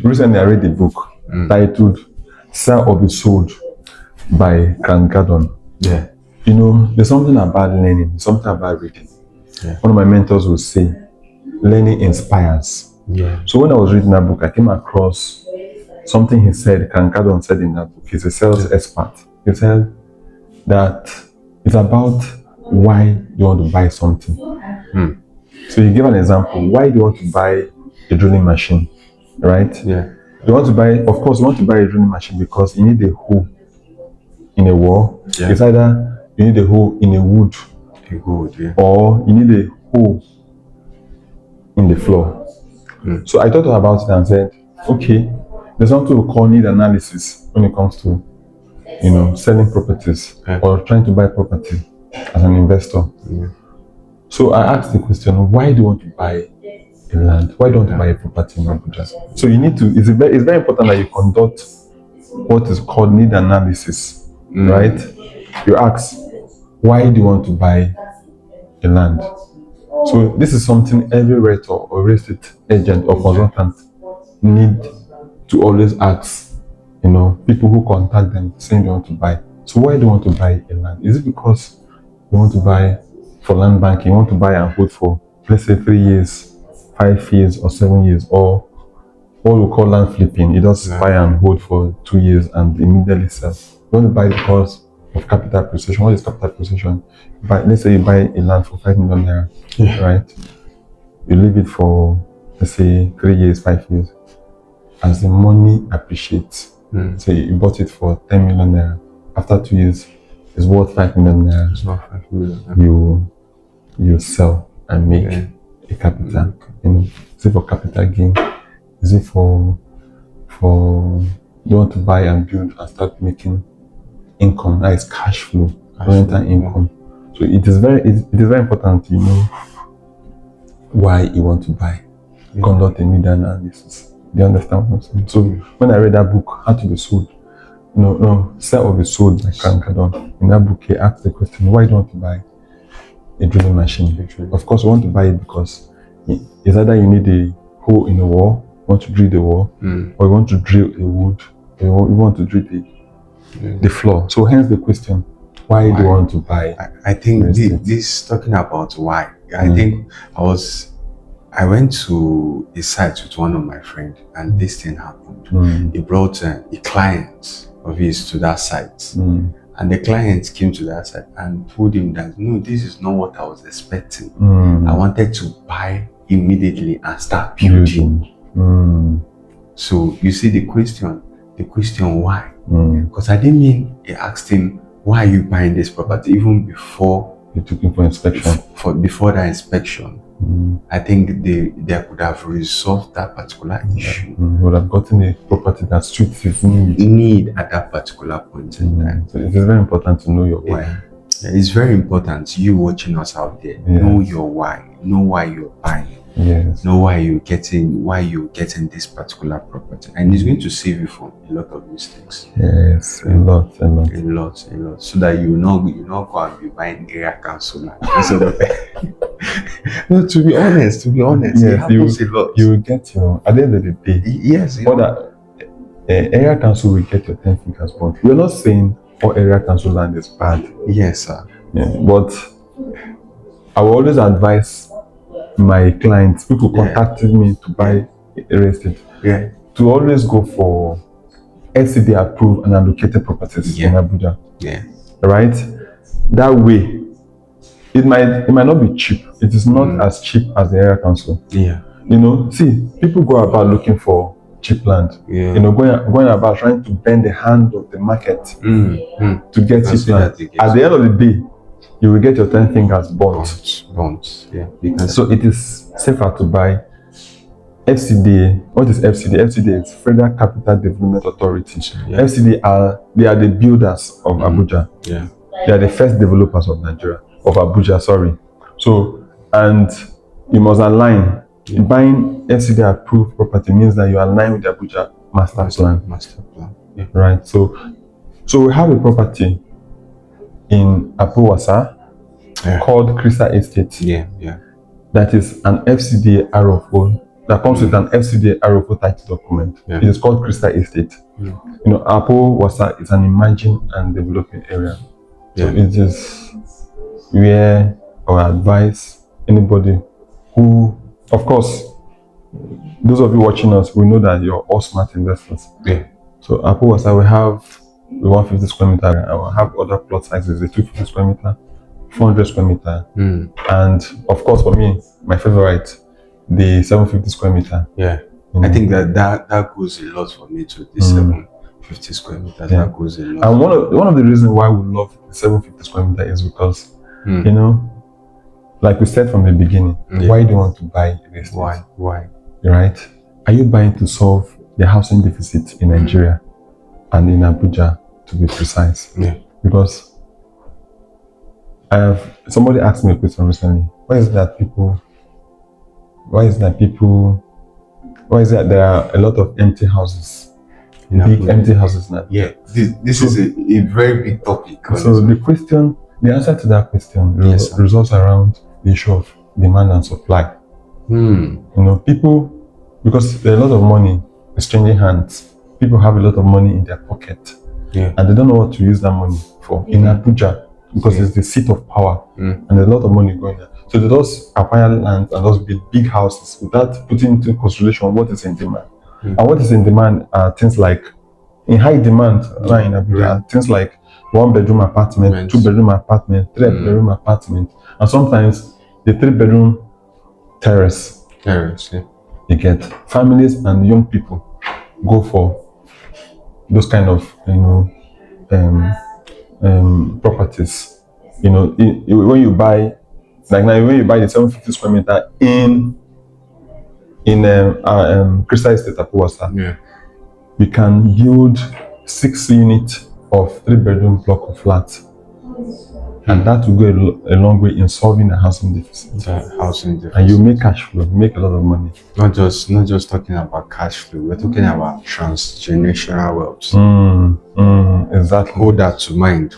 Recently, I read a book titled "Sell or Be Sold" by Grant Cardone. Yeah. You know, there's something about learning, something about reading. Yeah. One of my mentors would say, learning inspires. Yeah. So when I was reading that book, I came across something he said, Grant Cardone said in that book. He's a sales expert. He said that it's about why you want to buy something. So he gave an example. Why do you want to buy a drilling machine, right? Yeah. You want to buy, of course, you want to buy a drilling machine because you need a hole in a wall. Yeah. It's either you need a hole in a wood, Yeah. or you need a hole in the floor. So I thought about it and said, okay, there's something we call need analysis when it comes to, you know, selling properties or trying to buy property as an investor. So I asked the question, why do you want to buy a land? Why do you want to buy a property in Abuja? So you need to, it's very important that you conduct what is called need analysis, right? You ask, why do you want to buy a land? So this is something every realtor or real estate agent or consultant need to always ask, you know, people who contact them saying they want to buy. So why do you want to buy a land? Is it because you want to buy for land banking, you want to buy and hold for, let's say, 3 years, 5 years, or 7 years, or what we call land flipping? You just buy and hold for 2 years and immediately sell. You want to buy because of capital appreciation. What is capital appreciation? But let's say you buy a land for 5 million naira, right? You leave it for, let's say, 3 years, 5 years. As the money appreciates, say you bought it for 10 million naira. After 2 years, it's worth 5 million naira. It's not 5 million. You sell and make a capital. You know, is it for capital gain? Is it for you want to buy and build and start making income? That is cash flow, rental income. So it is very important to know why you want to buy. Conduct a need analysis. Do you understand what I'm saying? So when I read that book, How to Be Sold, Sell or Be Sold by Grant Cardone, in that book he asked the question, why do you want to buy a drilling machine? Of course, you want to buy it because it's either you need a hole in the wall, you want to drill the wall, or you want to drill a wood, or you want to drill the floor. So hence the question, why do you want to buy? I think this talking about why. I think I went to a site with one of my friends, and this thing happened. He brought a client of his to that site, and the client came to that site and told him that, no, this is not what I was expecting. I wanted to buy immediately and start building. So you see the question why? Because I didn't mean he asked him, why are you buying this property, even before you took him for inspection. Before that inspection. I think they could have resolved that particular issue. Would have gotten a property that suits his need at that particular point in time. So it is very important to know your why. Yeah, it's very important. You watching us out there, know your why. Know why you're buying. Yes. Know why you're getting this particular property, and it's going to save you from a lot of mistakes. Yes, a lot. So that you not go and be buying area council land. No, to be honest, yes, it happens a lot. You will get your, at the end of the day. Yes. Area council will get your 10 fingers burnt. We're not saying all area council land is bad. Yes, sir. Yeah, but I will always advise my clients, people contacted me to buy real estate, to always go for SCD approved and allocated properties in Abuja. Right? That way, it might not be cheap. It is not as cheap as the area council. Yeah. You know, see, people go about looking for cheap land. You know, going about trying to bend the hand of the market to get cheap land. At the end of the day, you will get your 10 fingers burnt. Yeah. So it is safer to buy FCDA. What is FCDA? FCDA is Federal Capital Development Authority. FCDA are the builders of Abuja. Yeah. They are the first developers of Abuja, sorry. So, and you must align. Buying FCDA approved property means that you align with the Abuja master plan. Yeah. Right. So we have a property in Abuja called Crystal Estate. Yeah. That is an FCDA RFO that comes with an FCDA Arrow title document. Yeah. It is called Crystal Estate. You know, Apo Wasa is an emerging and developing area. So it is where I advise anybody who, of course, those of you watching us, we know that you're all smart investors. Yeah. So Apo Wasa, we have the 150 square meter, I will have other plot sizes, the 250 square meter, 400 square meter, and of course, for me, my favorite, the 750 square meter. Yeah. You know? I think that goes a lot for me too. The 750 square meters, that goes a lot. And one of the reasons why we love the 750 square meter is because, you know, like we said from the beginning, why do you want to buy this? Why? Right? Are you buying to solve the housing deficit in Nigeria and in Abuja, to be precise? Yeah. Because somebody asked me a question recently. Why is it that there are a lot of empty houses? Big empty houses now. Yeah. This is a very big topic. So the answer to that question revolves around the issue of demand and supply. You know, people, because there's a lot of money is changing hands. People have a lot of money in their pocket, and they don't know what to use that money for. In Abuja, because it's the seat of power, and there's a lot of money going there. So they just acquire land and just build big houses without putting into consideration what is in demand. And what is in demand are things like, in high demand in Abuja, things like 1-bedroom apartment, 2-bedroom apartment, 3-bedroom apartment, and sometimes the 3-bedroom terrace. You get families and young people go for those kind of properties. You know, when you buy, like now, when you buy the 750 square meter in Crystal Estate at Wasa, you can build 6 units of 3-bedroom block of flats. And that will go a long way in solving the housing deficit. And you make cash flow, you make a lot of money. Not just talking about cash flow, we're talking about transgenerational wealth. Exactly. Hold that to mind.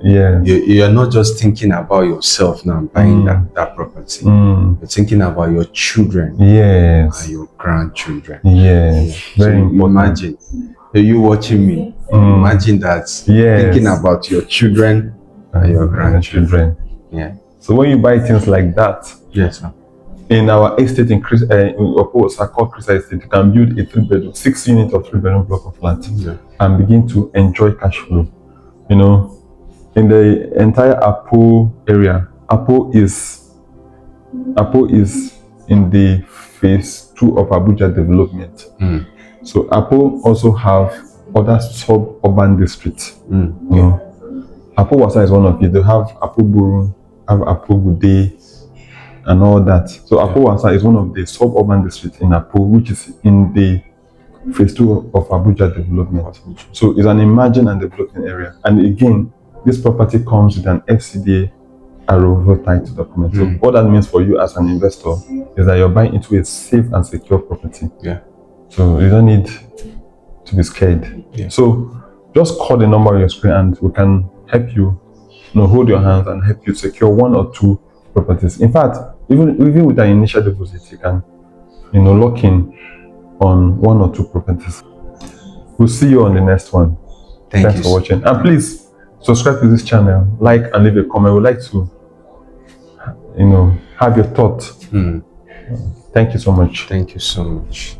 Yeah. You're not just thinking about yourself now buying that property. You're thinking about your children and your grandchildren. Very important. Imagine you watching me. Imagine that. Thinking about your children and your grandchildren. So when you buy things like that, in our estate in Oposa called Crystal Estate, you can build a 3-bedroom, 6 units of 3-bedroom block of flat and begin to enjoy cash flow. You know, in the entire Apo area, Apo is in the phase 2 of Abuja development. So Apo also have other suburban districts. You know, Apo Wasa is one of it. They have Apo Burun, have Apo Gude, and all that. So Apo Wasa is one of the suburban districts in Apo, which is in the phase 2 of Abuja development. So it's an emerging and developing area. And again, this property comes with an FCDA Arrow title document. So what that means for you as an investor is that you're buying into a safe and secure property. So you don't need to be scared. So just call the number on your screen and we can help you, hold your hands and help you secure 1 or 2 properties. In fact, even with an initial deposit, you can, lock in on 1 or 2 properties. We'll see you on the next one. Thanks for watching. And please subscribe to this channel, like and leave a comment. We'd like to, have your thoughts. Thank you so much. Thank you so much.